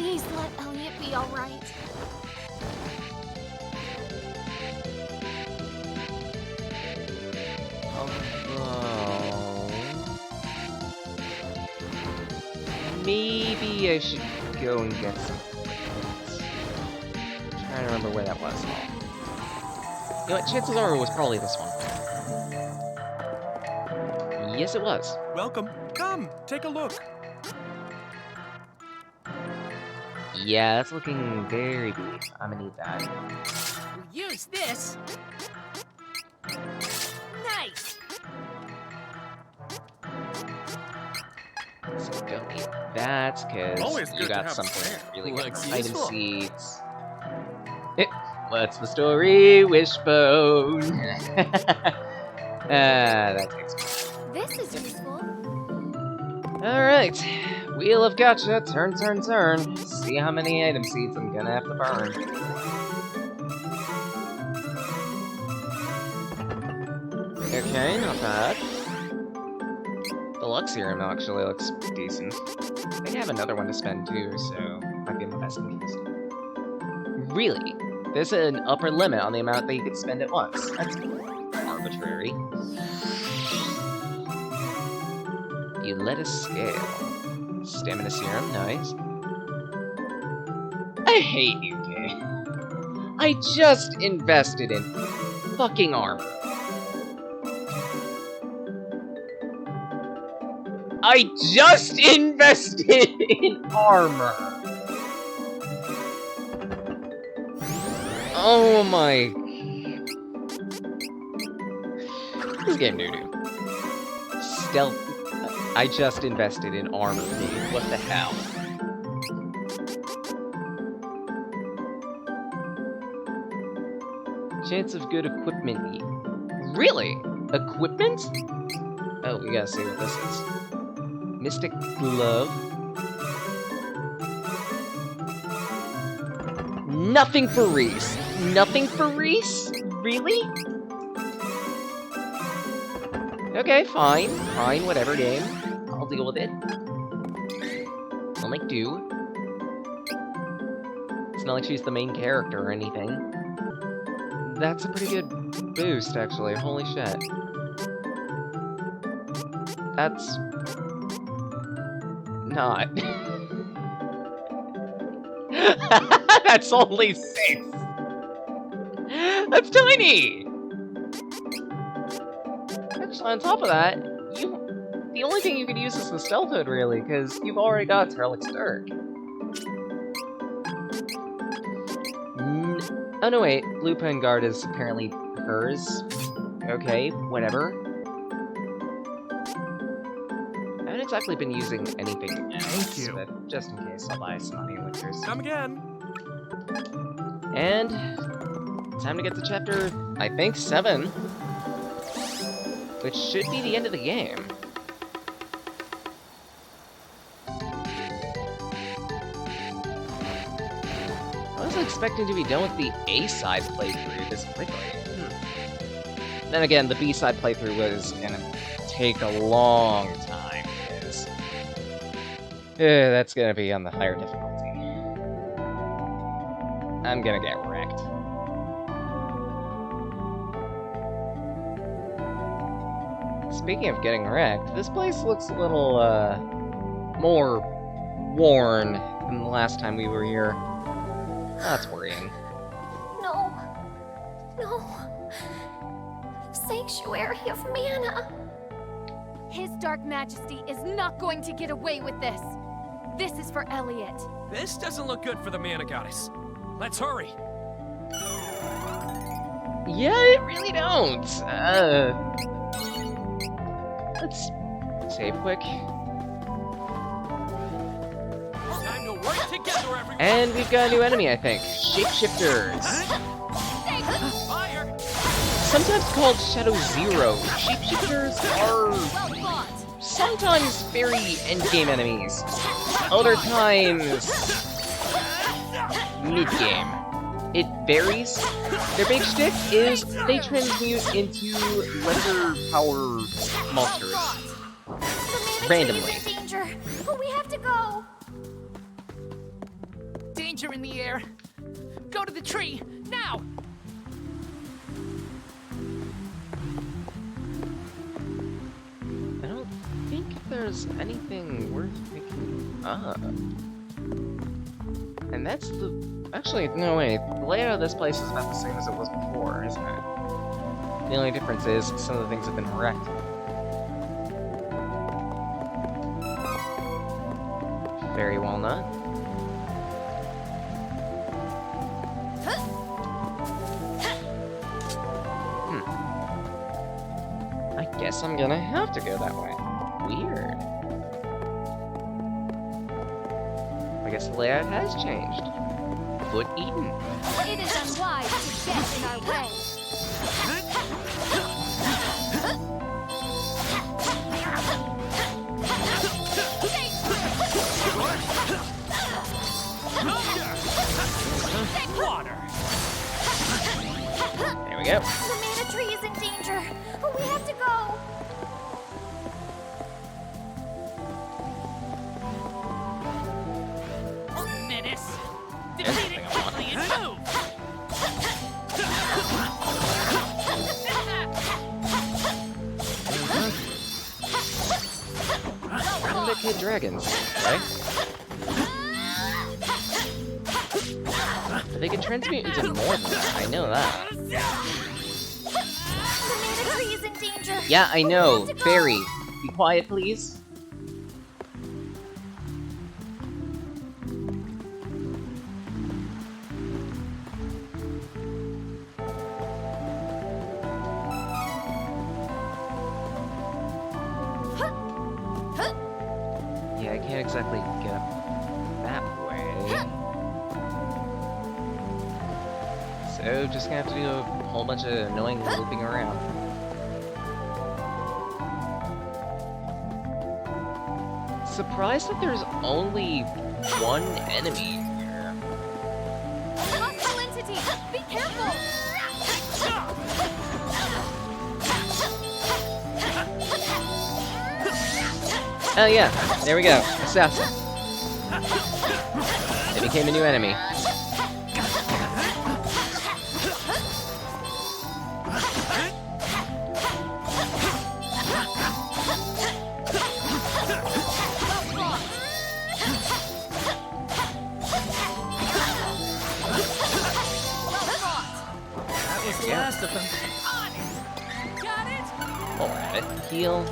Please let Elliot be alright. Although... maybe I should go and get some things. I'm trying to remember where that was. You know what, chances are it was probably this one. Yes, it was. Welcome. Come, take a look. Yeah, that's looking very deep. I'm gonna need that. We'll use this. Nice. So don't need that, Always because good you to got have something spare. really good. Looks Item useful. seeds. What's the story, Wishbone? That takes me. This is useful. Alright. Wheel of Gotcha. Turn, turn, turn. See how many item seeds I'm gonna have to burn. Okay, not bad. The Lux Serum actually looks decent. I think I have another one to spend too, so might be in my best interest. Really? There's an upper limit on the amount that you can spend at once. That's arbitrary. You let us scale. Stamina Serum, nice. I hate you, game. I just invested in fucking armor. I just invested in armor! Oh my... This is getting doo-doo. Stealth... I just invested in armor, dude. What the hell? Chance of good equipment. Really? Equipment? Oh, we gotta see what this is. Mystic Glove. Nothing for Reese. Nothing for Reese? Really? Okay, fine. Fine, whatever, game. I'll deal with it. I'll make do. It's not like she's the main character or anything. That's a pretty good boost, actually. Holy shit. That's... not. That's only 6! That's tiny! Actually, on top of that, the only thing you could use is the Stealth Hood, really, because you've already got Terrellix Dirk. Oh no, wait. Lupin Guard is apparently hers. Okay, whatever. I haven't exactly been using anything else, but just in case, I'll buy some honey elixirs. Come again. And time to get to chapter, I think, 7. Which should be the end of the game. I was expecting to be done with the A-side playthrough this quickly. Then again, the B-side playthrough was gonna take a long time, because that's gonna be on the higher difficulty. I'm gonna get wrecked. Speaking of getting wrecked, this place looks a little, more worn than the last time we were here. That's worrying. No. No. Sanctuary of Mana. His Dark Majesty is not going to get away with this. This is for Elliot. This doesn't look good for the Mana Goddess. Let's hurry. Yeah, it really don't. Let's save quick. Time to work together, everyone. And we've got a new enemy, I think. Shapeshifters. Fire! Sometimes called Shadow Zero. Shapeshifters are sometimes very endgame enemies. Other times mid-game. It varies. Their big shtick is they transmute into lesser power monsters. The Randomly. is in danger, but we have to go. danger in the air. Go to the tree, now! I don't think there's anything worth picking up. And that's the... Actually, no, wait. The layout of this place is about the same as it was before, isn't it? The only difference is some of the things have been wrecked. Fairy walnut. I guess I'm gonna have to go that way. Weird. I guess the layout has changed. Foot eaten. It is unwise to get in our way. Water. There we go. The mana tree is in danger. We have to go. Menace! There's Defeat something it I want. quickly and move! I'm the kid dragons, right? But they can transmute into more than that. I know that. The mana tree is in danger. Yeah, I know. We have to go. Fairy, be quiet, please. Yeah, I can't exactly get up that way. So, just gonna have to do a whole bunch of annoying looping around. Surprised that there's only one enemy here. Hostile entity. Be careful. Oh yeah, there we go. Assassin. It became a new enemy. That was the last of them. Got it? Alright, heal.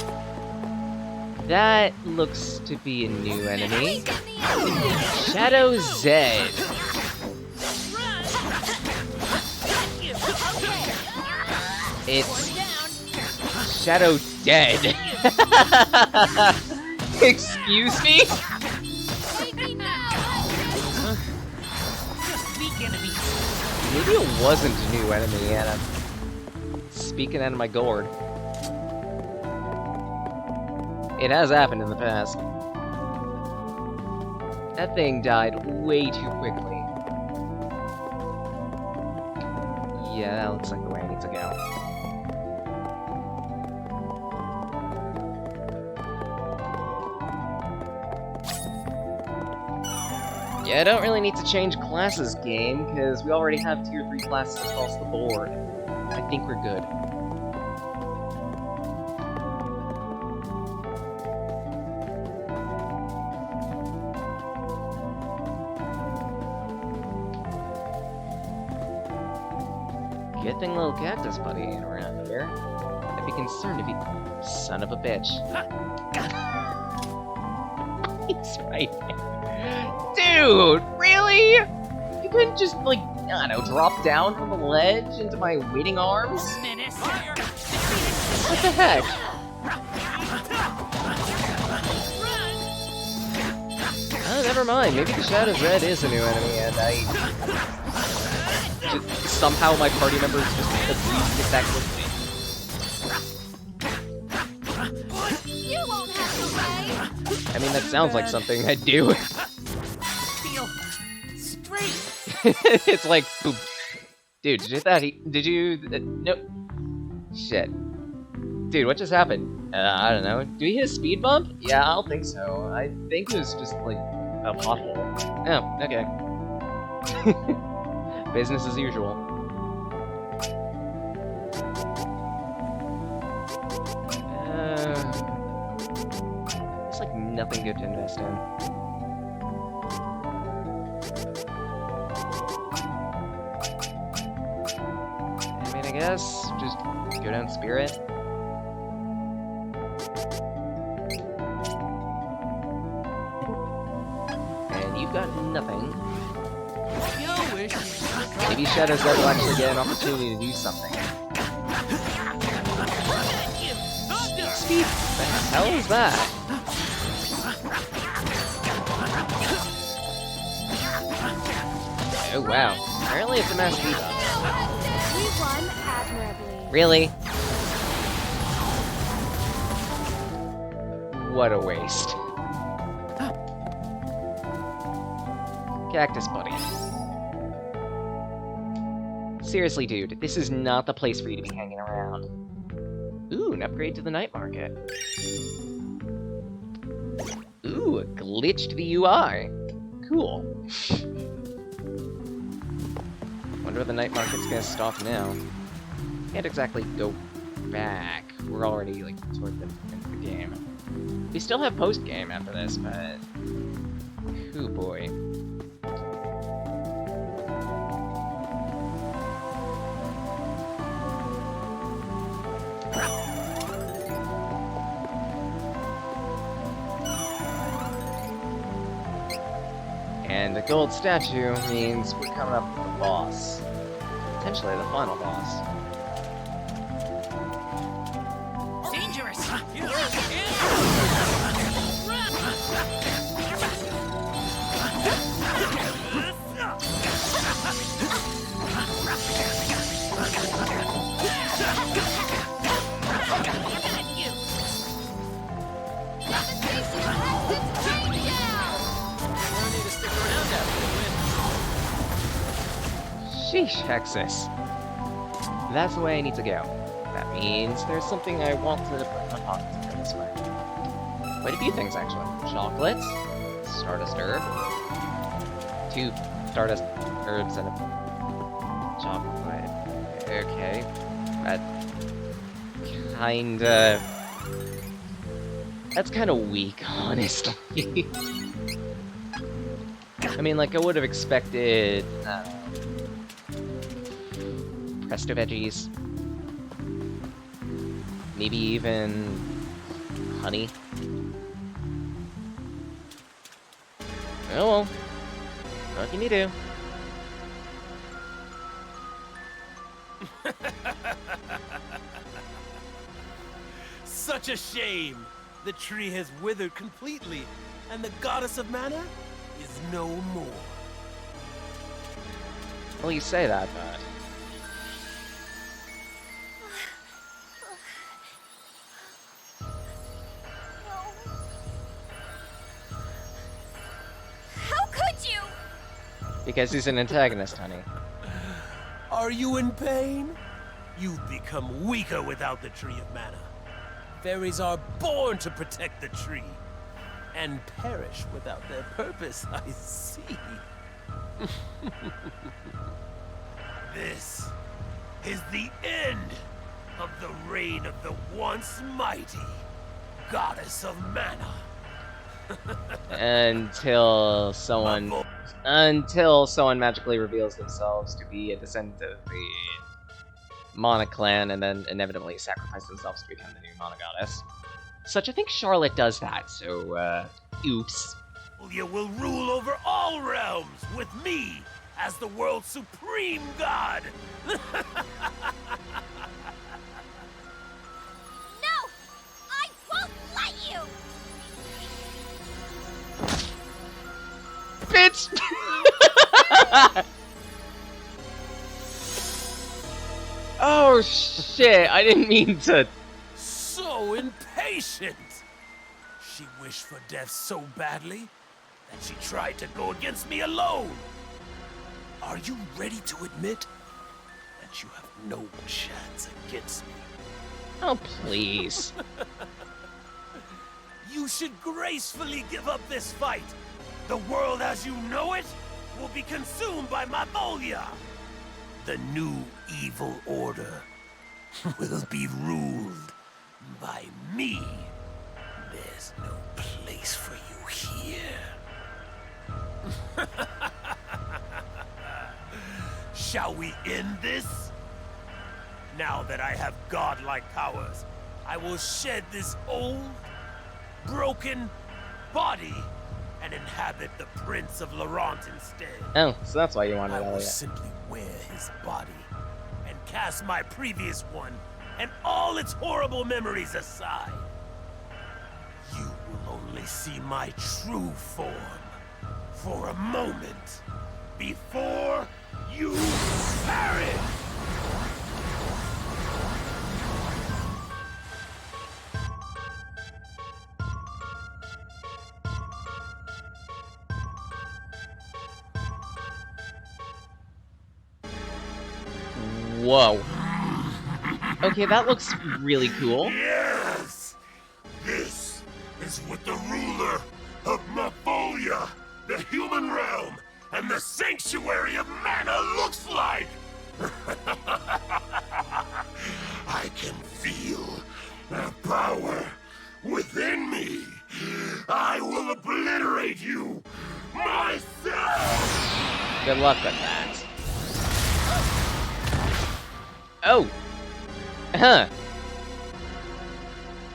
That looks to be a new enemy. Shadow Zed. It's Shadow Dead. Excuse me? Just weak enemies. Maybe it wasn't a new enemy and I'm speaking out of my gourd. It has happened in the past. That thing died way too quickly. Yeah, that looks like the way I need to go. Yeah, I don't really need to change classes, game, because we already have tier 3 classes across the board. I think we're good. Good thing little cactus buddy ain't around here. I'd be concerned if he... Son of a bitch. He's right there. Dude, really? You couldn't just, like, I don't know, drop down from the ledge into my waiting arms? Menace. What the heck? Oh, never mind. Maybe the Shadow's Red is a new enemy, and somehow my party members just agreed to get that quickly. You won't have to way. I mean, that sounds like something I'd do. Feel straight. It's like, boop. Dude, did you hit that? Did you? No. Shit. Dude, what just happened? I don't know. Do we hit a speed bump? Yeah, I don't think so. I think it was just like a pothole. Oh, okay. Business as usual. There's like nothing good to invest in. I mean, I guess just go down Spirit. And you've got nothing. You wish you Maybe Shadow's Death will actually get an opportunity to do something. Steve, what the hell is that? Oh wow, apparently it's a mass debuff. We won admirably. Really? What a waste. Cactus Buddy. Seriously, dude, this is not the place for you to be hanging around. Ooh, an upgrade to the night market. Ooh, a glitch to the UI. Cool. Wonder if the night market's gonna stop now. Can't exactly go back. We're already, like, toward the end of the game. We still have post-game after this, but... Ooh, boy. And the gold statue means we're coming up with the boss. Potentially the final boss. dangerous. Sheesh, Hexus. That's the way I need to go. That means there's something I want to put in my pocket to go this way. Quite a few things, actually. Chocolates, Stardust Herb, 2 Stardust Herbs and a chocolate. Okay. That kinda... That's kinda weak, honestly. I mean, like, I would have expected... Presto Veggies. Maybe even... honey. Oh well. What can you do? Such a shame! The tree has withered completely, and the goddess of mana is no more. Well, you say that, but... How could you? Because he's an antagonist, honey. Are you in pain? You've become weaker without the tree of mana. Fairies are born to protect the tree, and perish without their purpose, I see. This is the end of the reign of the once mighty goddess of mana. Until someone magically reveals themselves to be a descendant of the Mana clan and then inevitably sacrifice themselves to become the new Mana goddess. Such I think Charlotte does that, so oops. You will rule over all realms with me as the world's supreme god. No! I won't let you! Bitch! Oh shit, I didn't mean to... So impatient! She wished for death so badly that she tried to go against me alone. Are you ready to admit that you have no chance against me? Oh, please. You should gracefully give up this fight. The world as you know it will be consumed by my Volia. The new evil order will be ruled by me. There's no place for you here. Shall we end this? Now that I have godlike powers, I will shed this old, broken body and inhabit the Prince of Laurent instead. Oh, so that's why you wanted I will Elliot. simply wear his body and cast my previous one and all its horrible memories aside. You will only see my true form for a moment before you perish. Whoa. Okay, that looks really cool. Yes! This is what the ruler of Mafolia, the human realm, and the sanctuary of mana looks like! I can feel the power within me. I will obliterate you myself! Good luck with that. Oh! Huh.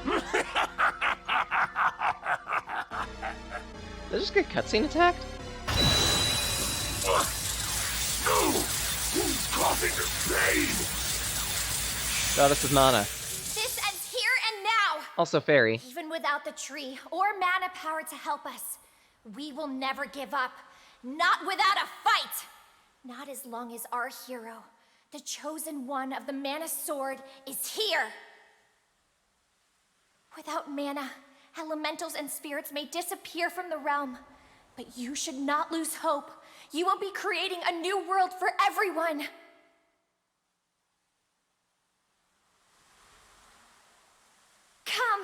Did I just get cutscene attacked? No! Who's causing this pain? Goddess of Mana. This ends here and now! Also fairy. Even without the tree or mana power to help us, we will never give up. Not without a fight! Not as long as our hero, the chosen one of the mana sword, is here. Without mana, elementals and spirits may disappear from the realm. But you should not lose hope. You will be creating a new world for everyone. Come,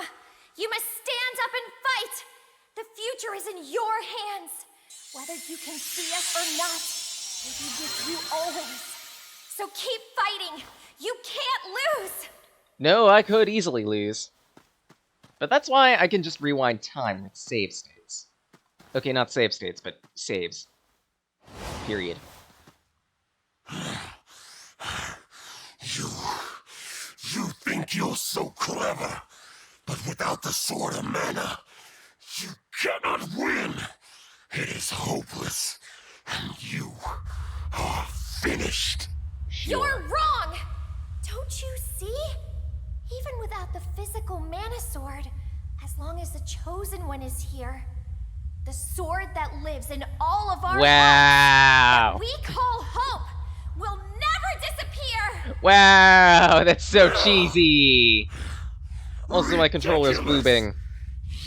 you must stand up and fight. The future is in your hands. Whether you can see us or not, we'll be with you always. So keep fighting. You can't lose. No, I could easily lose. But that's why I can just rewind time with save states. Okay, not save states, but saves. Period. You think you're so clever, but without the sword of mana, you cannot win. It is hopeless, and you are finished. You're wrong! Don't you see? Even without the physical mana sword, as long as the chosen one is here, the sword that lives in all of our Wow. lives, that we call hope, will never disappear! Wow, that's so cheesy. Also, my controller's boobing.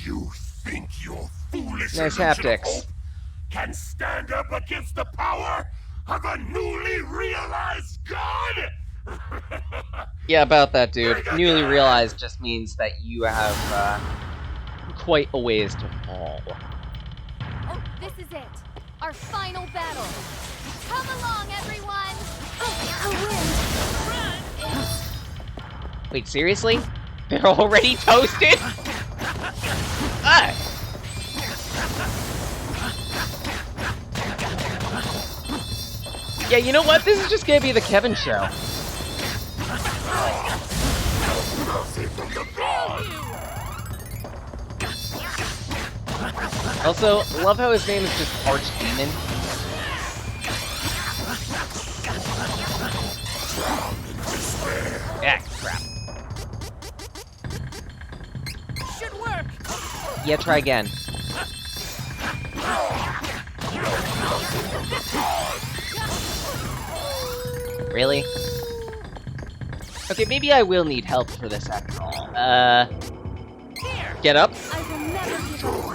You think your foolish Nice illusion of haptics. hope can stand up against the power of a newly realized god? Yeah, about that, dude. Newly realized just means that you have, quite a ways to fall. Oh, this is it. Our final battle. Come along, everyone! A wind! Wait, seriously? They're already toasted? Ah! Yeah, you know what? This is just gonna be the Kevin show. Also, love how his name is just Archdemon. Yeah, crap. Should work. Yeah, try again. Really? Okay, maybe I will need help for this after all. Get up. I will never give up.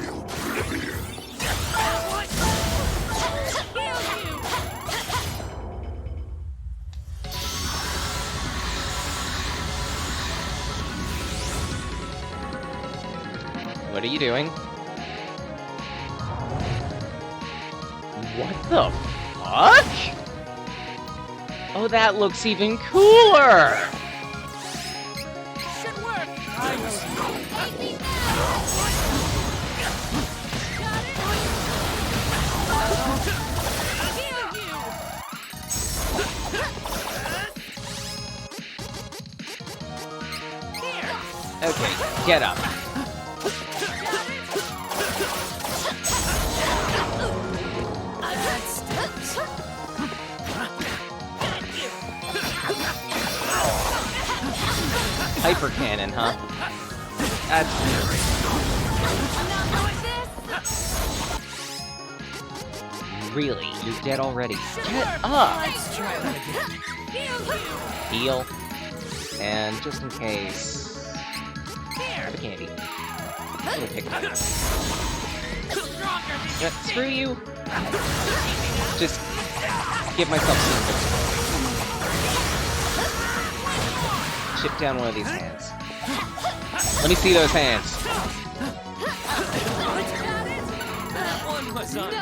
What are you doing? What the fuck? Oh, that looks even cooler! Should work. Take me now! Heal you. Here. Okay, get up. That stings. Hyper cannon, huh? That's really, you're dead already. Get up! Let's try that again. Heal you. Heal. And just in case... Grab a candy. Little pick. Screw you! Just give myself some invincibility. Chip down one of these hands. Let me see those hands. That one was on me.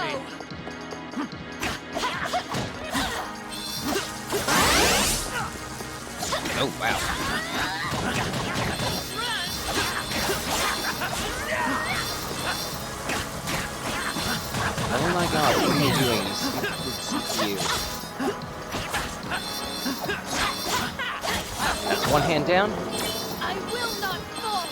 Oh, wow. Oh my god, what are you doing, you stupid CPU? That's one hand down. I will not fall!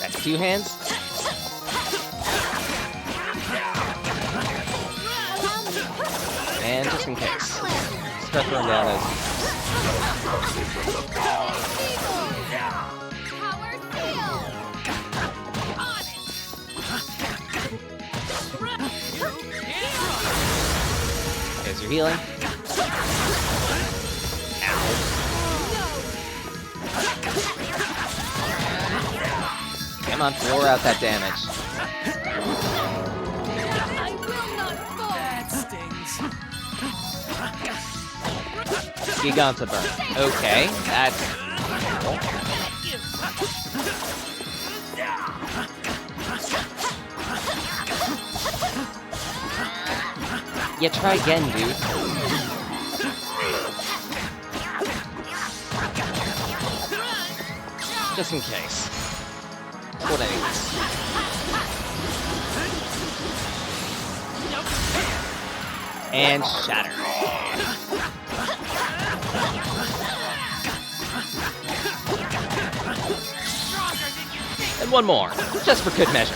That's two hands. And just in case. Start throwing down those. Power seal! There's your healing. Ow. Come on, floor out that damage. I will not fall! That stings. Giganta burn. Okay, that's... Yeah, try again, dude. Just in case. What anyways. And shatter. And one more, just for good measure.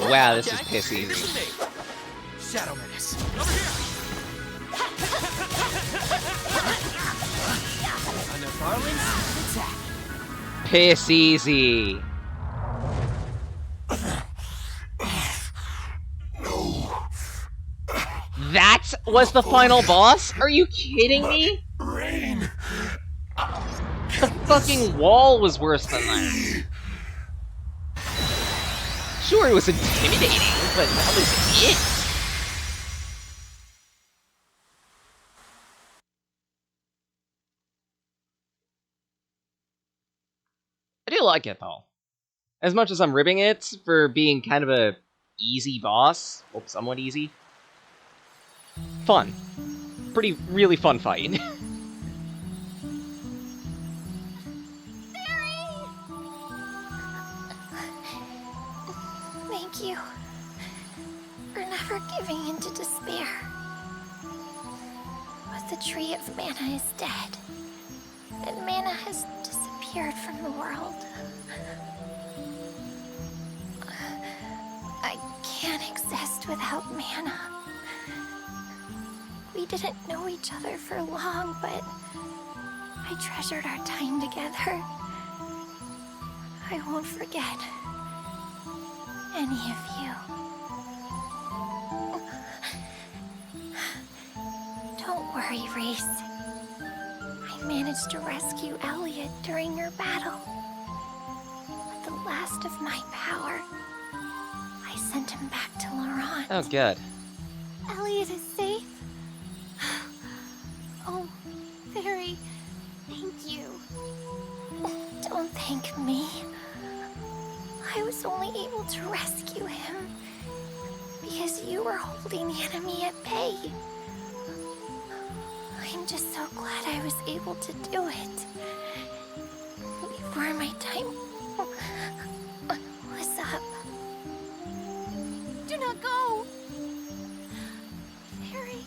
Wow, this is piss easy. Shadow Menace. Over here. Enough armies. Attack. Piss easy. That was the final boss? Are you kidding me? Rain. The fucking wall was worse than that. Sure, it was intimidating, but that was it. I do like it, though. As much as I'm ribbing it for being kind of a easy boss, well, somewhat easy, fun. Really fun fight. Thank you for never giving in to despair. But the tree of mana is dead, and mana has disappeared from the world. I can't exist without mana. We didn't know each other for long, but I treasured our time together. I won't forget any of you. Don't worry, Reese. I managed to rescue Elliot during your battle. With the last of my power, sent him back to Laurent. Oh, good. Elliot is safe. Oh, Fairy, thank you. Don't thank me. I was only able to rescue him because you were holding the enemy at bay. I'm just so glad I was able to do it. Before my time was up. Do not go! Fairy,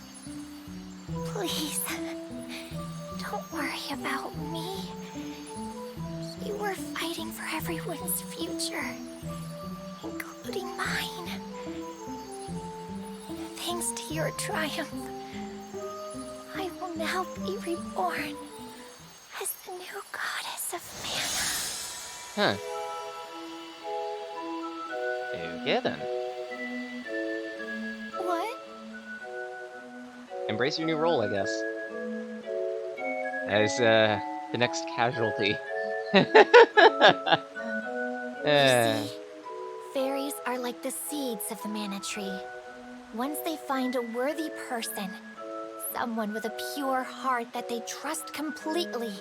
please, don't worry about me. You were fighting for everyone's future, including mine. Thanks to your triumph, I will now be reborn as the new goddess of mana. Huh. Okay then. What? Embrace your new role, I guess. As, the next casualty. You see, fairies are like the seeds of the mana tree. Once they find a worthy person, someone with a pure heart that they trust completely,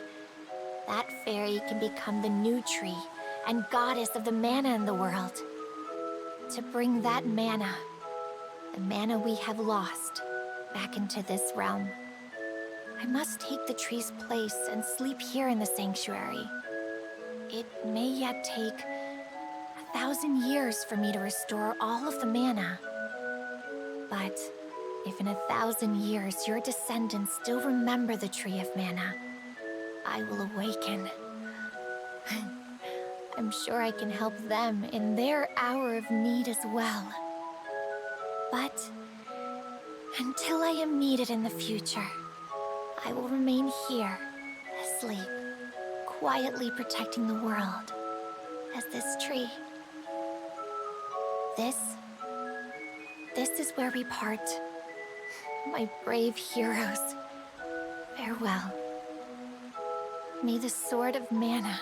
that fairy can become the new tree and goddess of the mana in the world. To bring that mana, the mana we have lost, back into this realm, I must take the tree's place and sleep here in the sanctuary. It may yet take 1,000 years for me to restore all of the mana. But if in 1,000 years your descendants still remember the Tree of Mana, I will awaken. I'm sure I can help them in their hour of need as well. But until I am needed in the future, I will remain here, asleep, quietly protecting the world as this tree. This is where we part. My brave heroes, farewell. May the Sword of Mana,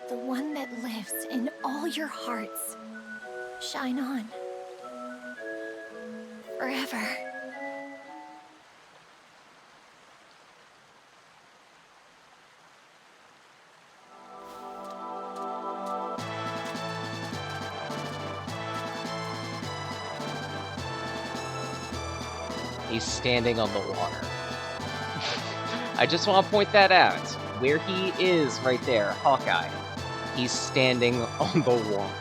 the one that lives in all your hearts, shine on. Forever. He's standing on the water. I just want to point that out. Where he is right there, Hawkeye. He's standing on the water.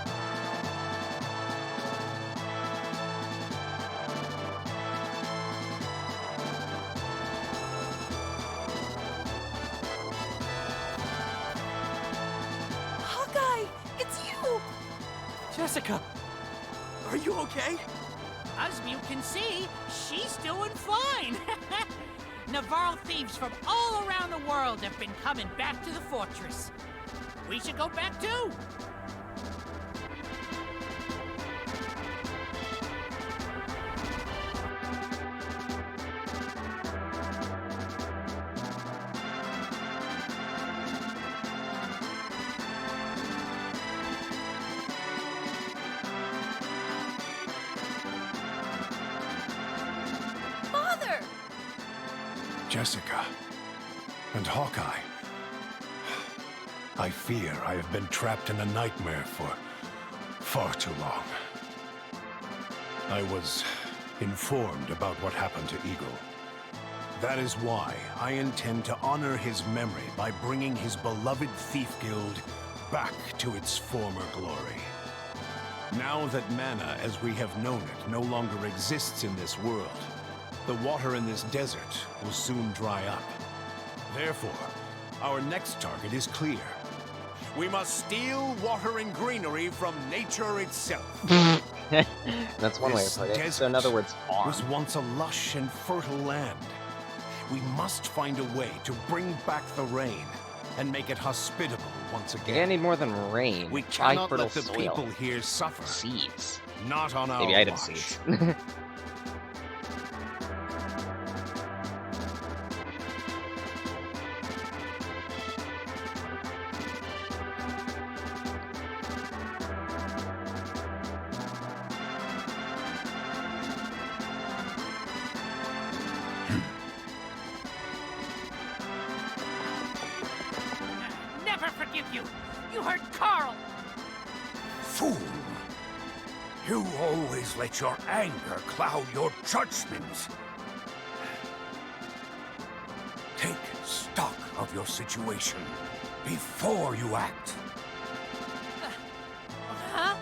Hawkeye, it's you! Jessica, are you okay? As you can see, she's doing fine. Navarro thieves from all around the world have been coming back to the fortress. We should go back too. Father! Jessica and Hawkeye. I fear I have been trapped in a nightmare for far too long. I was informed about what happened to Eagle. That is why I intend to honor his memory by bringing his beloved Thief Guild back to its former glory. Now that mana, as we have known it, no longer exists in this world, the water in this desert will soon dry up. Therefore, our next target is clear. We must steal water and greenery from nature itself. That's one way to put it. So in other words, farm. Was once a lush and fertile land. We must find a way to bring back the rain and make it hospitable once You're gonna again. need more than rain. We Try cannot fertile let the soil. people here suffer. Seeds. Not on our Maybe item watch. seeds. hurt Carl! Fool! You always let your anger cloud your judgment. Take stock of your situation before you act. Huh?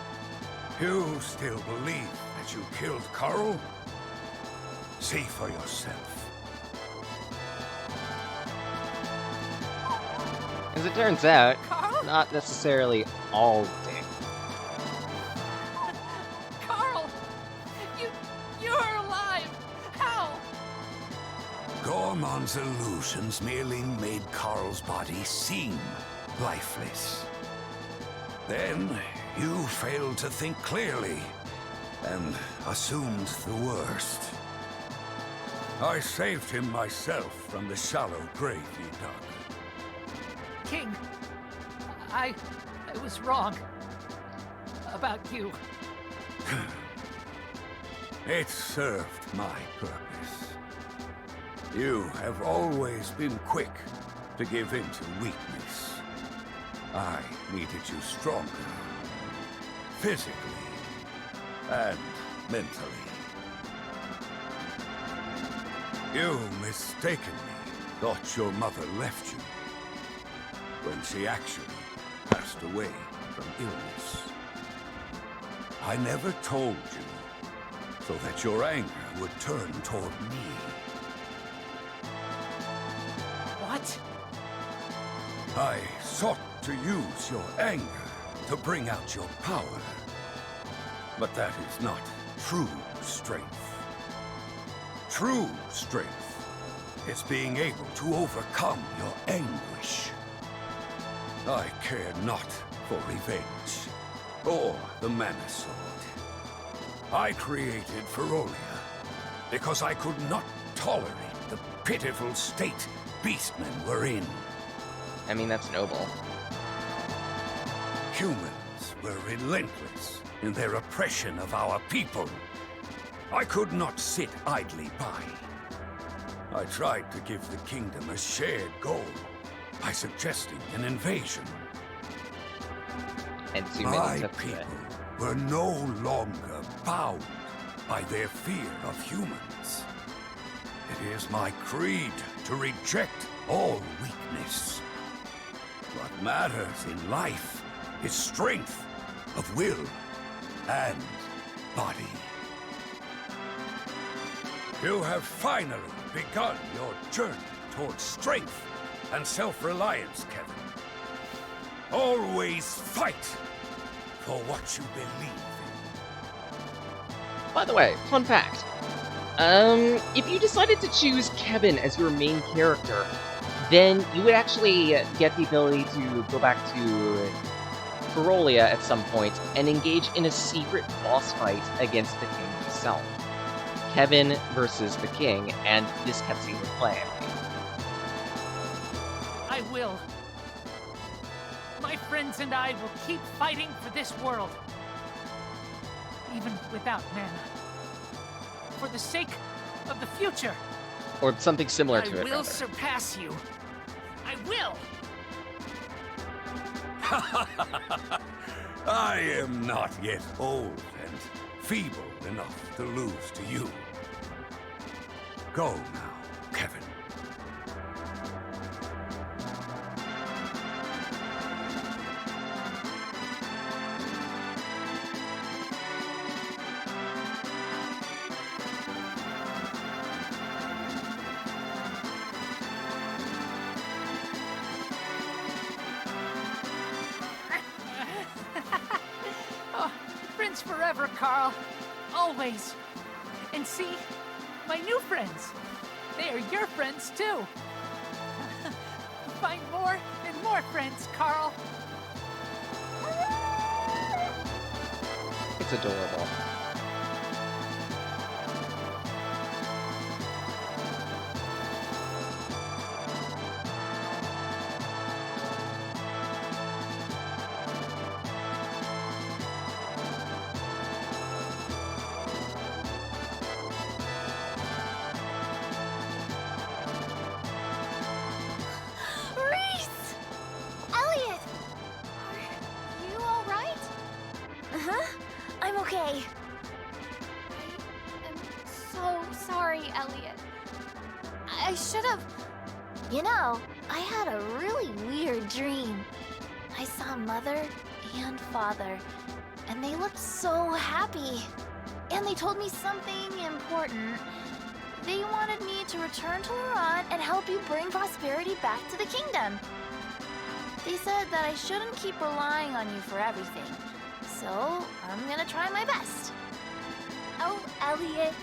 You still believe that you killed Carl? See for yourself. As it turns out, Carl? not necessarily all Dick. Carl! You're alive! How? Gormon's illusions merely made Carl's body seem lifeless. Then you failed to think clearly and assumed the worst. I saved him myself from the shallow grave he dug. King, I was wrong. About you. It served my purpose. You have always been quick to give in to weakness. I needed you stronger. Physically and mentally. You mistakenly thought your mother left you, when she actually passed away from illness. I never told you, so that your anger would turn toward me. What? I sought to use your anger to bring out your power. But that is not true strength. True strength is being able to overcome your anguish. I care not for revenge, or the Mana Sword. I created Ferolia because I could not tolerate the pitiful state beastmen were in. I mean, that's noble. Humans were relentless in their oppression of our people. I could not sit idly by. I tried to give the kingdom a shared goal by suggesting an invasion. And too My many took people it. were no longer bound by their fear of humans. It is my creed to reject all weakness. What matters in life is strength of will and body. You have finally begun your journey towards strength and self-reliance, Kevin. Always fight for what you believe in. By the way, fun fact. If you decided to choose Kevin as your main character, then you would actually get the ability to go back to Ferolia at some point and engage in a secret boss fight against the king himself. Kevin versus the king, and this cutscene would play. I will. My friends and I will keep fighting for this world. Even without mana. For the sake of the future. Or something similar to I it, will rather. surpass you. I will! I am not yet old and feeble enough to lose to you. Go now, Kevin. Oh, friends forever, Carl. Always. And see, my new friends. They are your friends, too. Find more and more friends, Carl. It's adorable. Reese! Elliot! I am so sorry, Elliot. I should have... You know, I had a really weird dream. I saw Mother and Father, and they looked so happy. And they told me something important. They wanted me to return to Laurent and help you bring prosperity back to the kingdom. They said that I shouldn't keep relying on you for everything. So, I'm gonna try my best. Oh, Elliot.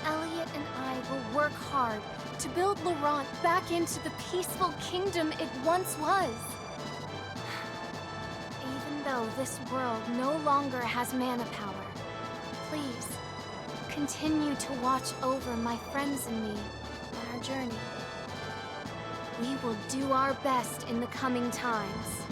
Elliot and I will work hard to build Laurent back into the peaceful kingdom it once was. Even though this world no longer has mana power, please continue to watch over my friends and me on our journey. We will do our best in the coming times.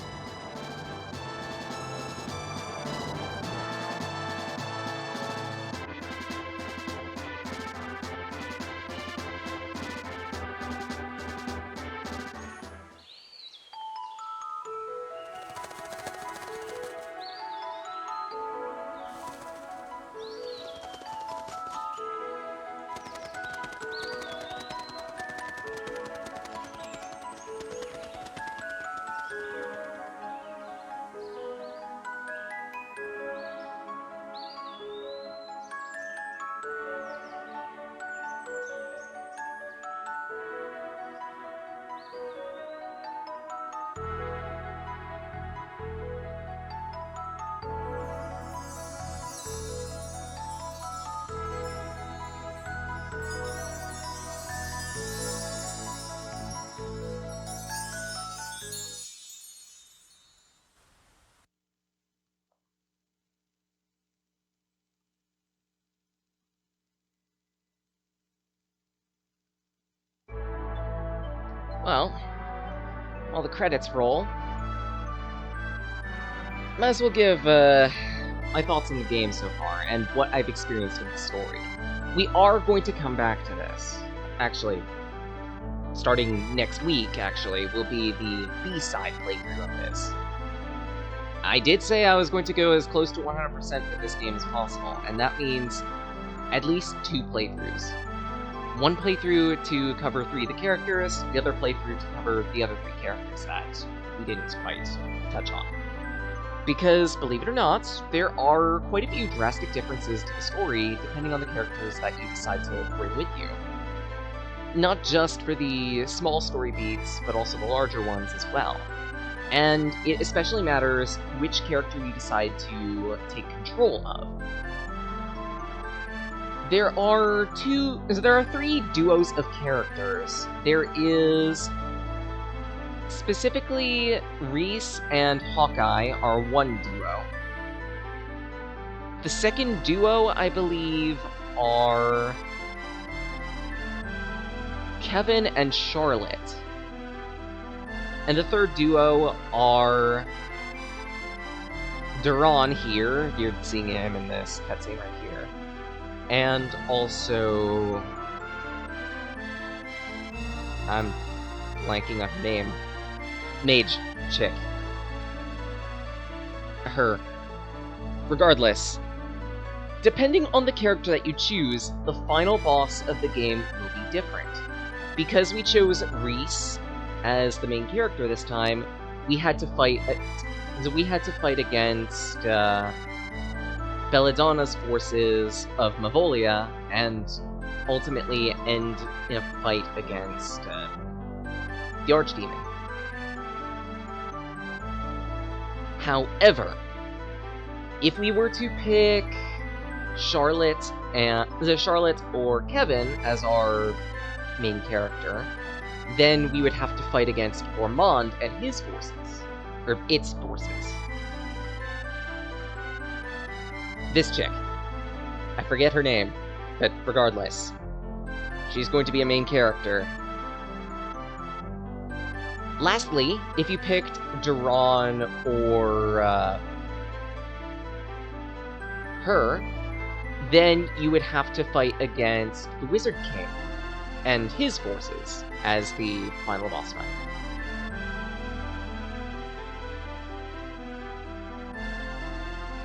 Well, while the credits roll, might as well give my thoughts on the game so far and what I've experienced in the story. We are going to come back to this. Actually, starting next week, will be the B-side playthrough of this. I did say I was going to go as close to 100% with this game as possible, and that means at least 2 playthroughs. One playthrough to cover 3 of the characters, the other playthrough to cover the other 3 characters that we didn't quite touch on. Because, believe it or not, there are quite a few drastic differences to the story depending on the characters that you decide to bring with you. Not just for the small story beats, but also the larger ones as well. And it especially matters which character you decide to take control of. There are 3 duos of characters. There is... Specifically, Reese and Hawkeye are one duo. The second duo, I believe, are... Kevin and Charlotte. And the third duo are... Duran here, you're seeing him in this cutscene right here. And also... I'm blanking on her name. Mage chick. Her. Regardless, depending on the character that you choose, the final boss of the game will be different. Because we chose Reese as the main character this time, we had to fight against Belladonna's forces of Mavolia, and ultimately end in a fight against the Archdemon. However, if we were to pick Charlotte or Kevin as our main character, then we would have to fight against Ormond and his forces, or its forces. This chick, I forget her name, but regardless, she's going to be a main character. Lastly, if you picked Duran or her, then you would have to fight against the Wizard King and his forces as the final boss fight.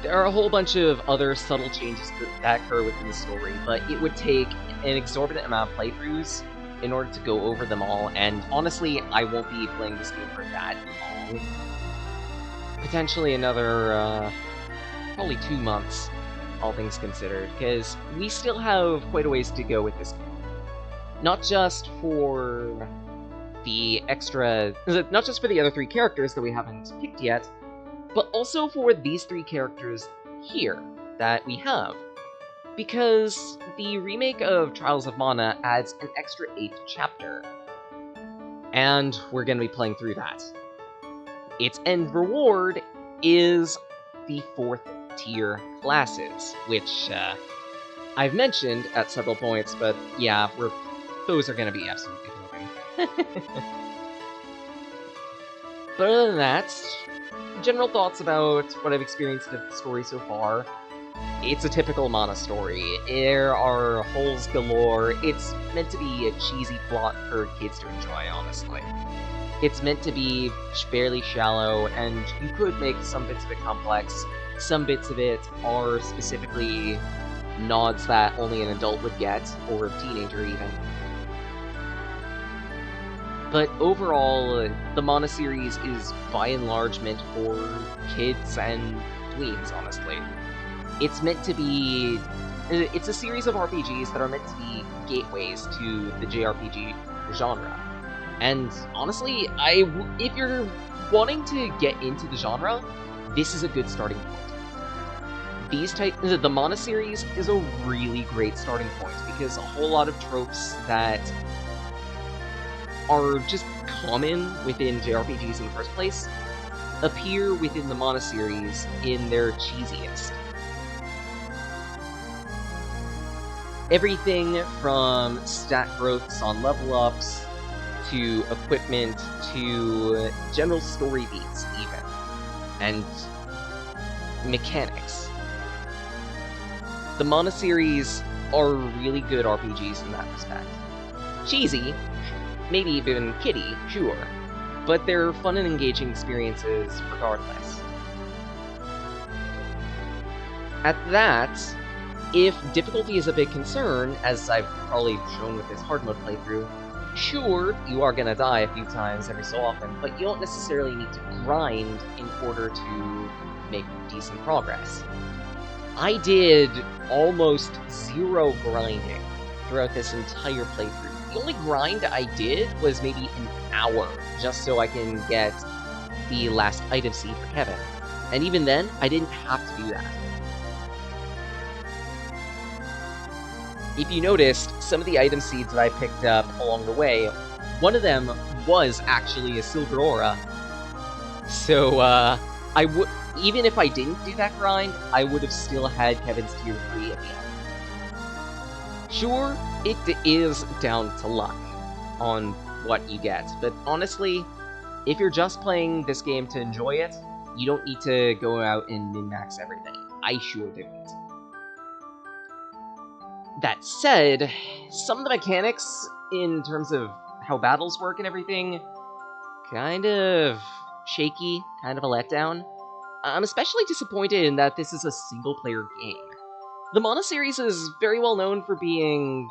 There are a whole bunch of other subtle changes that occur within the story, but it would take an exorbitant amount of playthroughs in order to go over them all, and honestly, I won't be playing this game for that long. Potentially another, probably 2 months, all things considered, because we still have quite a ways to go with this game. Not just for the other 3 characters that we haven't picked yet, but also for these 3 characters here that we have. Because the remake of Trials of Mana adds an extra 8th chapter. And we're going to be playing through that. Its end reward is the 4th tier classes, which I've mentioned at several points, but yeah, those are going to be absolutely broken. But other than that, general thoughts about what I've experienced of the story so far. It's a typical Mana story. There are holes galore. It's meant to be a cheesy plot for kids to enjoy, honestly. It's meant to be fairly shallow, and you could make some bits of it complex. Some bits of it are specifically nods that only an adult would get, or a teenager even. But overall, the Mana series is by and large meant for kids and tweens, honestly. It's meant to be... It's a series of RPGs that are meant to be gateways to the JRPG genre. And honestly, if you're wanting to get into the genre, this is a good starting point. The Mana series is a really great starting point, because a whole lot of tropes that are just common within JRPGs in the first place appear within the Mana series in their cheesiest. Everything from stat growths on level ups, to equipment, to general story beats even, and mechanics. The Mana series are really good RPGs in that respect. Cheesy, maybe even kiddie, sure, but they're fun and engaging experiences regardless. At that, if difficulty is a big concern, as I've probably shown with this hard mode playthrough, sure, you are gonna die a few times every so often, but you don't necessarily need to grind in order to make decent progress. I did almost 0 grinding throughout this entire playthrough. The only grind I did was maybe an hour, just so I can get the last item seed for Kevin. And even then, I didn't have to do that. If you noticed, some of the item seeds that I picked up along the way, one of them was actually a Silver Aura. So, even if I didn't do that grind, I would have still had Kevin's tier 3 at the end. Sure, it is down to luck on what you get, but honestly, if you're just playing this game to enjoy it, you don't need to go out and min-max everything. I sure didn't. That said, some of the mechanics, in terms of how battles work and everything, kind of shaky, kind of a letdown. I'm especially disappointed in that this is a single-player game. The Mana series is very well known for being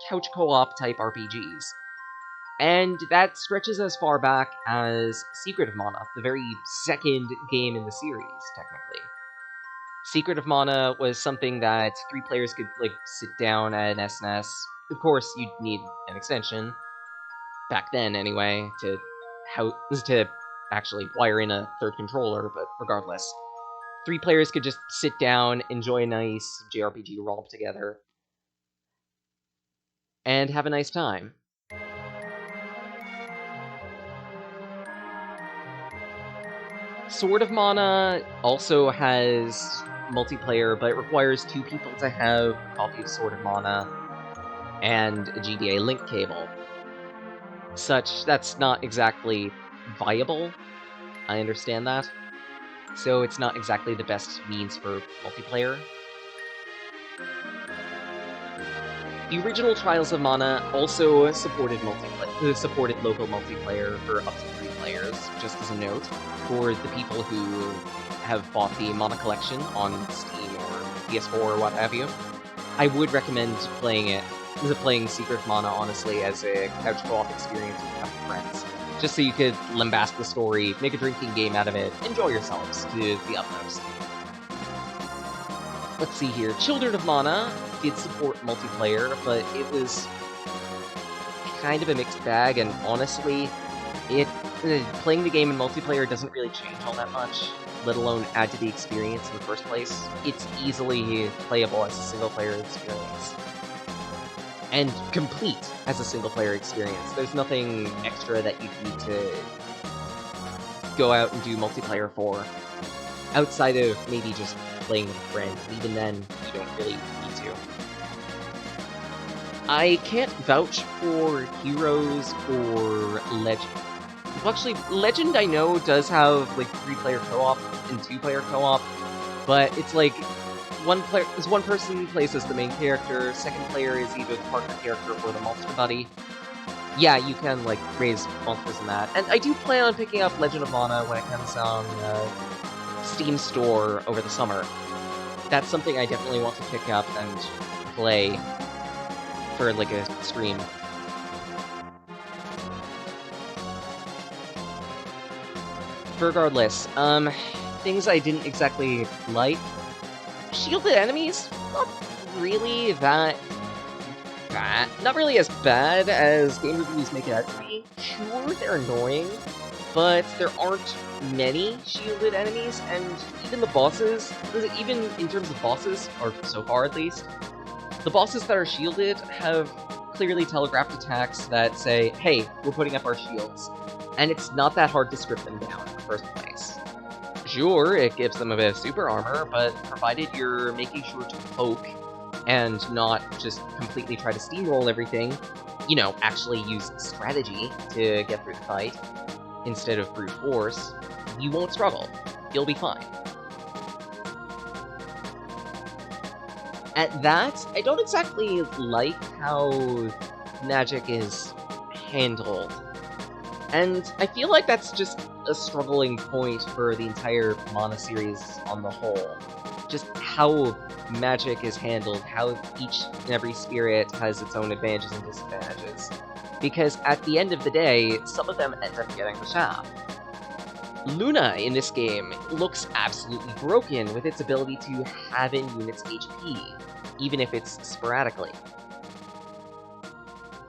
couch co-op type RPGs, and that stretches as far back as Secret of Mana, the very second game in the series, technically. Secret of Mana was something that 3 players could, sit down at an SNES. Of course, you'd need an extension, back then anyway, to actually wire in a third controller, but regardless. 3 players could just sit down, enjoy a nice JRPG romp together, and have a nice time. Sword of Mana also has multiplayer, but it requires 2 people to have a copy of Sword of Mana and a GBA link cable. That's not exactly viable. I understand that. So it's not exactly the best means for multiplayer. The original Trials of Mana also supported local multiplayer for up to 3 players, just as a note, for the people who have bought the Mana Collection on Steam or PS4 or what have you. I would recommend playing Secret of Mana, honestly, as a couch co-op experience with a couple friends. Just so you could lambast the story, make a drinking game out of it, enjoy yourselves to the utmost. Let's see here. Children of Mana did support multiplayer, but it was kind of a mixed bag, and honestly, playing the game in multiplayer doesn't really change all that much, let alone add to the experience in the first place. It's easily playable as a single-player experience. And complete as a single-player experience. There's nothing extra that you need to go out and do multiplayer for, outside of maybe just playing with friends. Even then, you don't really need to. I can't vouch for Heroes or Legend. Well, actually, Legend I know does have like 3-player co-op and 2-player co-op, but it's like one person plays as the main character, second player is either the partner character or the monster buddy. Yeah, you can like raise monsters in that, and I do plan on picking up Legend of Mana when it comes on Steam store over the summer. That's something I definitely want to pick up and play for like a stream. Regardless, things I didn't exactly like. Shielded enemies, not really that bad. Not really as bad as game reviews make it out to be. Sure, they're annoying, but there aren't many shielded enemies, and even the bosses, even in terms of bosses, or so far at least, the bosses that are shielded have clearly telegraphed attacks that say, hey, we're putting up our shields. And it's not that hard to script them down in the first place. Sure, it gives them a bit of super armor, but provided you're making sure to poke and not just completely try to steamroll everything, you know, actually use strategy to get through the fight instead of brute force, you won't struggle. You'll be fine. At that, I don't exactly like how magic is handled. And I feel like that's just a struggling point for the entire Mana series on the whole. Just how magic is handled, how each and every spirit has its own advantages and disadvantages. Because at the end of the day, some of them end up getting the shaft. Luna in this game looks absolutely broken with its ability to have in units HP, even if it's sporadically.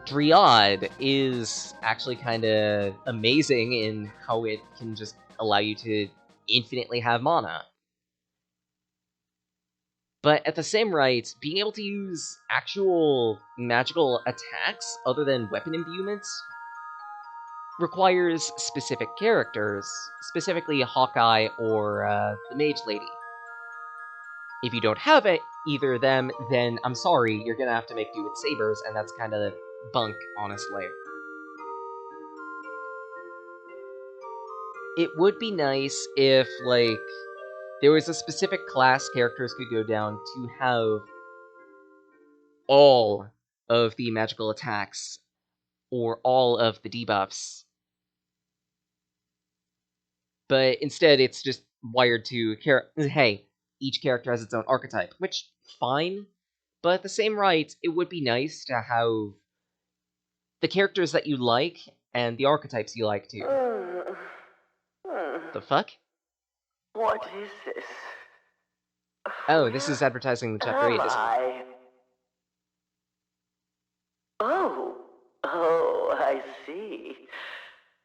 Dryad is actually kind of amazing in how it can just allow you to infinitely have mana. But at the same rate, being able to use actual magical attacks other than weapon imbuements requires specific characters, specifically Hawkeye or the Mage Lady. If you don't have either of them, then I'm sorry, you're gonna have to make do with sabers, and that's kind of bunk, honestly. It would be nice if, like, there was a specific class characters could go down to have all of the magical attacks, or all of the debuffs. But instead, it's just wired to, hey, each character has its own archetype, which, fine. But at the same right, it would be nice to have the characters that you like, and the archetypes you like, too. The fuck? What is this? Oh, this is advertising the Chapter 8, isn't it? Oh, I see.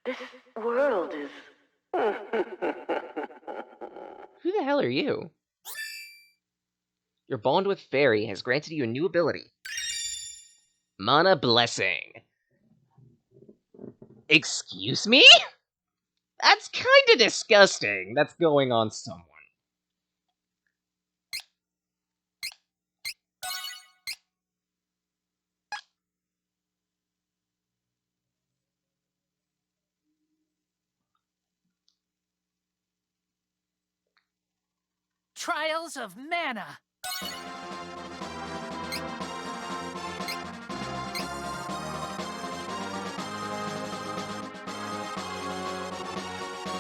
This world is... Who the hell are you? Your bond with Fairy has granted you a new ability. Mana Blessing. Excuse me? That's kinda disgusting. That's going on someone. trials of mana.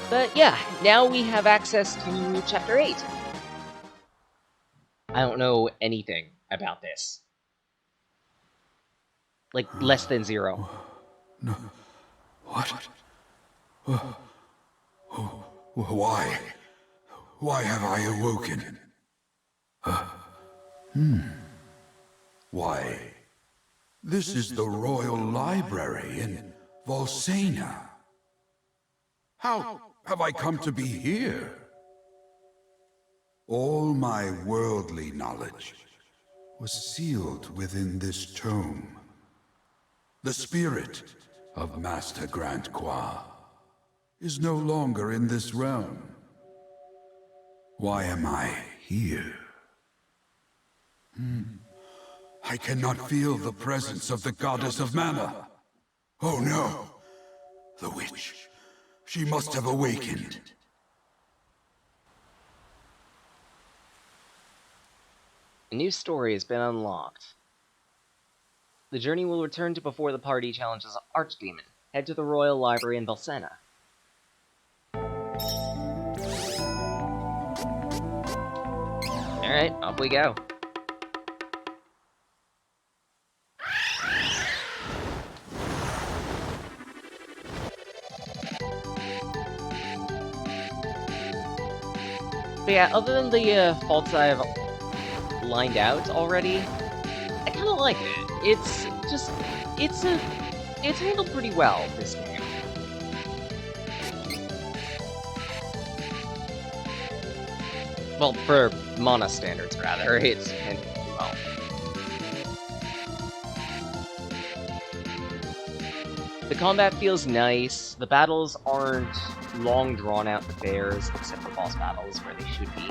But yeah, now we have access to Chapter 8. I don't know anything about this. Like, less than 0. No. What? Why? Why have I awoken? Why? This is the Royal Library in Volsena. How have I come to be here? All my worldly knowledge was sealed within this tome. The spirit of Master Grand Qua is no longer in this realm. Why am I here? I cannot feel the presence of the goddess of mana. Oh no! The witch. She must have awakened. A new story has been unlocked. The journey will return to before the party challenges Archdemon. Head to the Royal Library in Volsena. Alright, off we go. But yeah, other than the faults I've lined out already, I kind of like it. It's handled pretty well, this game. Well, for mana standards, rather, it's handled pretty well. The combat feels nice. The battles aren't long, drawn-out affairs, except for boss battles, where they should be.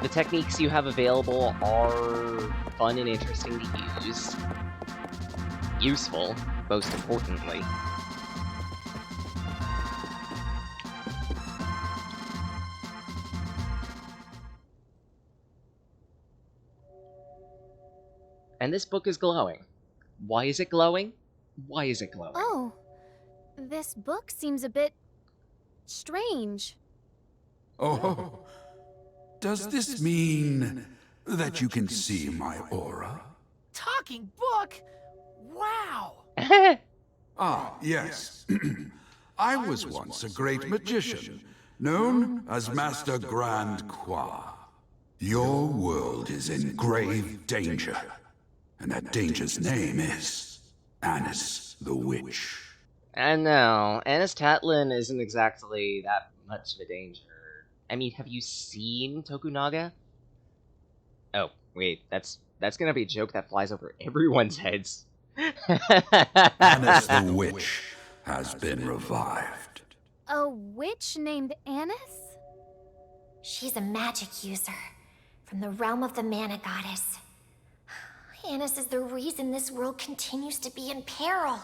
The techniques you have available are fun and interesting to use. Useful, most importantly. And this book is glowing. Why is it glowing? Why is it glowing? Oh, this book seems a bit strange. Oh, does this mean that you can see my aura? Talking book? Wow! Ah, yes. I was once a great magician, known as Master Grand Qua. Your world is in grave danger, and that danger's name is Anis the Witch. And no, Anis Tatlin isn't exactly that much of a danger. I mean, have you seen Tokunaga? Oh, wait, that's gonna be a joke that flies over everyone's heads. Anis the Witch has been revived. A witch named Anis? She's a magic user from the realm of the Mana Goddess. Anis is the reason this world continues to be in peril.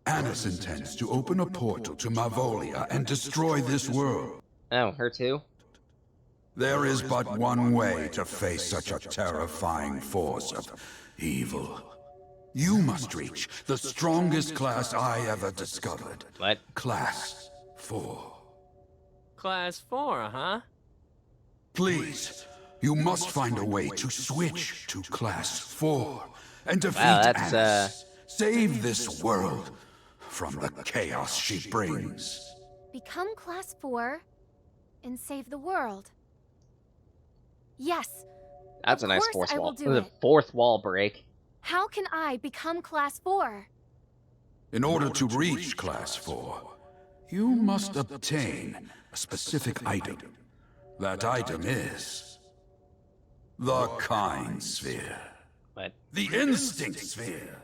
Anis intends to open a portal to Mavolia and destroy this world. Oh, her too? There is but one way to face such a terrifying force of evil. You must reach the strongest class I ever discovered. What? Class 4. Class 4, huh? Please, you must find a way to switch to Class 4 and defeat that's, Anis. Save this world from the chaos she brings. Become Class 4 and save the world. Yes. That's a of nice course fourth I wall. will do The it. fourth wall break. How can I become Class 4? In order to reach Class 4, you must obtain a specific item. That item is the Kind Sphere, What? the Instinct Sphere,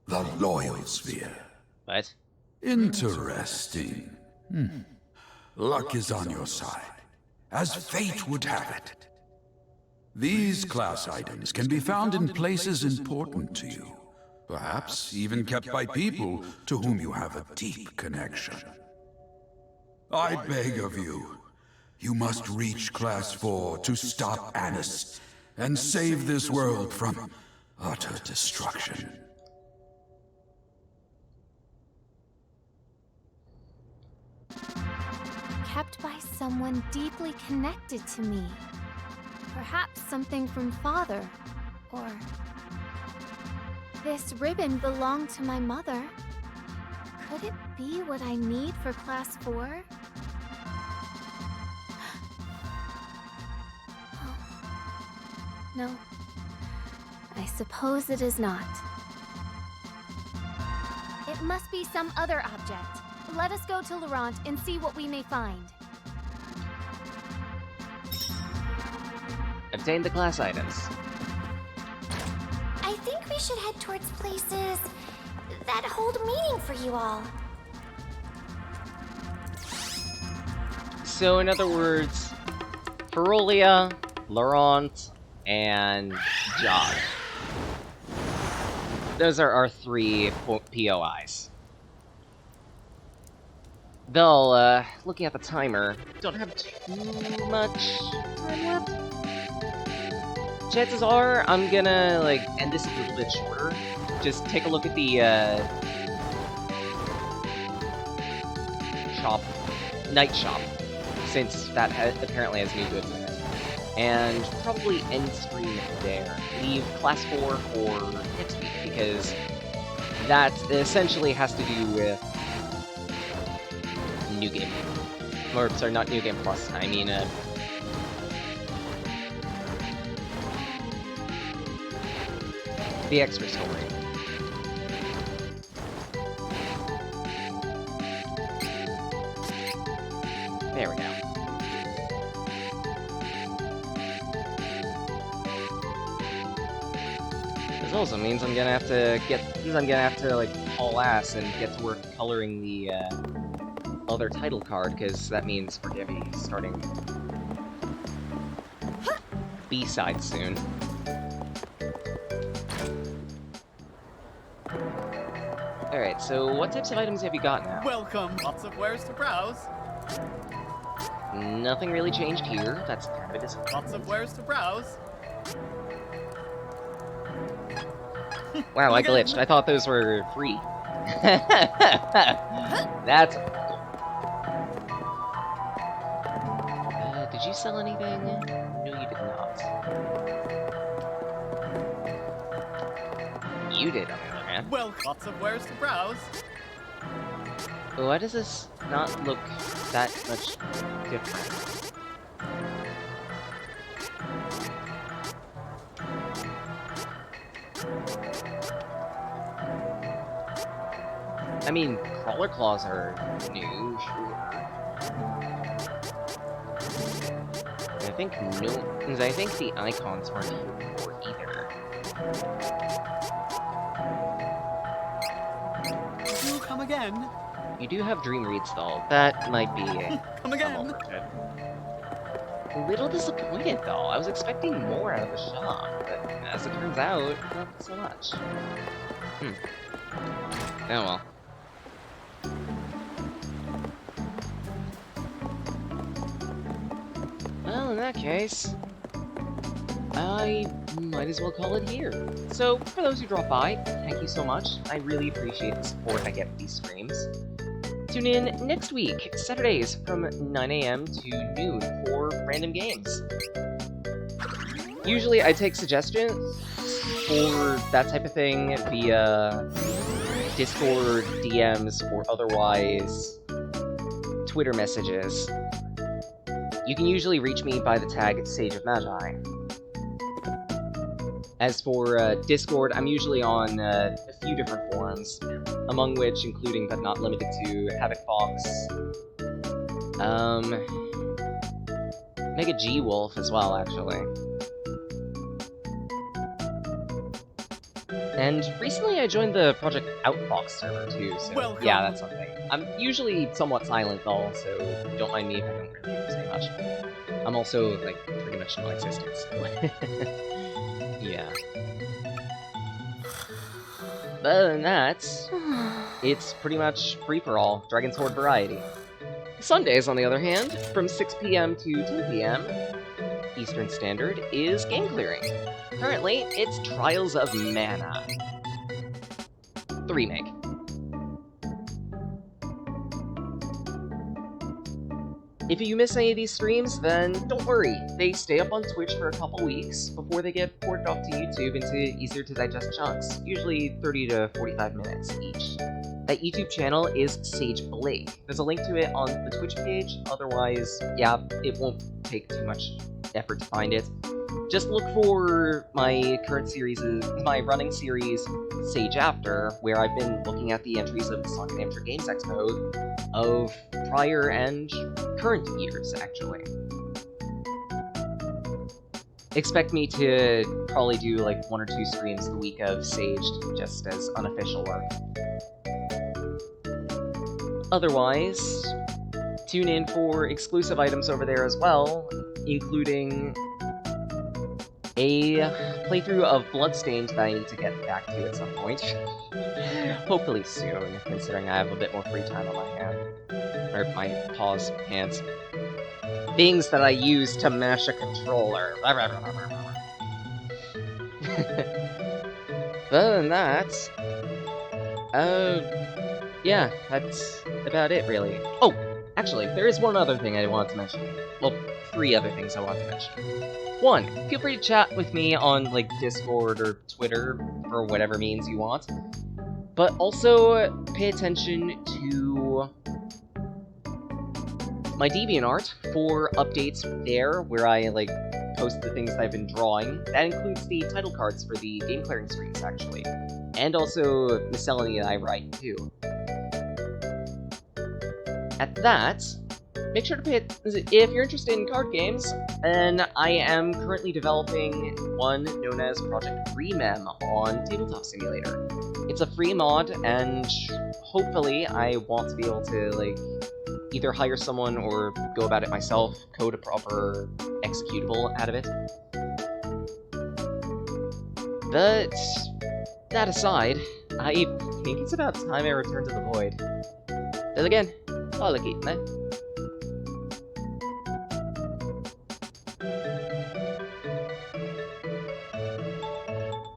the Loyal Sphere. What? Interesting. Luck is on your side, as fate would have it. These class items can be found in places important to you, perhaps even kept by people to whom you have a deep connection. I beg of you. You must reach Class 4 to stop Annis and save this world from utter destruction. Kept by someone deeply connected to me. Perhaps something from Father, or... This ribbon belonged to my mother. Could it be what I need for Class 4? Oh. No. I suppose it is not. It must be some other object. Let us go to Laurent and see what we may find. Obtain the class items. I think we should head towards places that hold meaning for you all. So, in other words, Ferolia, Laurent, and Jog. Those are our 3 POIs. Though, looking at the timer, don't have too much time left. Chances are, I'm gonna, end this a little bit shorter. Just take a look at the, night shop, since that apparently has new goods in it. And probably end stream there. Leave Class 4 for next week, because that essentially has to do with New Game. Or, sorry, not New Game Plus, I mean, the extra story. There we go. This also means I'm gonna have to haul ass and get to work coloring the other title card, because that means we're gonna be starting B-side soon. Alright, so what types of items have you got now? Welcome. Lots of wares to browse. Nothing really changed here. That's kind of a disappointment. Lots of wares to browse. Wow, I glitched. I thought those were free. That's... did you sell anything? No, you did not. You did, on the other hand. Well, lots of wares to browse. Why does this not look that much different? I mean, crawler claws are new, sure. I think I think the icons weren't here before either. Do come again. You do have dream reads though. That might be Come again. A little disappointed though. I was expecting more out of the shop, but as it turns out, not so much. Oh well. Well, in that case, I might as well call it here. So, for those who drop by, thank you so much. I really appreciate the support I get with these streams. Tune in next week, Saturdays from 9 AM to noon for random games. Usually I take suggestions for that type of thing via Discord, DMs, or otherwise Twitter messages. You can usually reach me by the tag Sage of Magi. As for Discord, I'm usually on a few different forums, among which including but not limited to Havoc Fox, Mega G Wolf as well, actually. And recently I joined the Project Outfox server too, so Welcome. Yeah, that's something. I'm usually somewhat silent though, so don't mind me if I don't really say much. I'm also, like, pretty much non-existent, so... Yeah. But other than that, it's pretty much free-for-all, Dragon's Horde variety. Sundays, on the other hand, from 6 p.m. to 10 p.m. Eastern Standard, is game clearing. Currently, it's Trials of Mana, the remake. If you miss any of these streams, then don't worry. They stay up on Twitch for a couple weeks before they get ported off to YouTube into easier to digest chunks, usually 30 to 45 minutes each. That YouTube channel is Sage Blake. There's a link to it on the Twitch page, otherwise, yeah, it won't take too much effort to find it. Just look for my current series, my running series, Sage After, where I've been looking at the entries of the Sonic Amateur Games Expo of prior and current years, actually. Expect me to probably do like 1 or 2 streams the week of Sage, just as unofficial work. Otherwise, tune in for exclusive items over there as well, including a playthrough of Bloodstained that I need to get back to at some point. Hopefully soon, considering I have a bit more free time on my hand. Or my hands. Things that I use to mash a controller. Other than that, yeah, that's about it, really. Oh, actually, there is one other thing I wanted to mention. Well, 3 other things I wanted to mention. 1, feel free to chat with me on, like, Discord or Twitter, or whatever means you want. But also, pay attention to my DeviantArt for updates there, where I, like, post the things that I've been drawing. That includes the title cards for the game clearing screens, actually. And also miscellany that I write, too. At that, make sure to pay it. If you're interested in card games, then I am currently developing one known as Project Remem on Tabletop Simulator. It's a free mod, and hopefully I want to be able to, like, either hire someone or go about it myself, code a proper executable out of it. But that aside, I think it's about time I return to the void. Then again, I'll keep, man.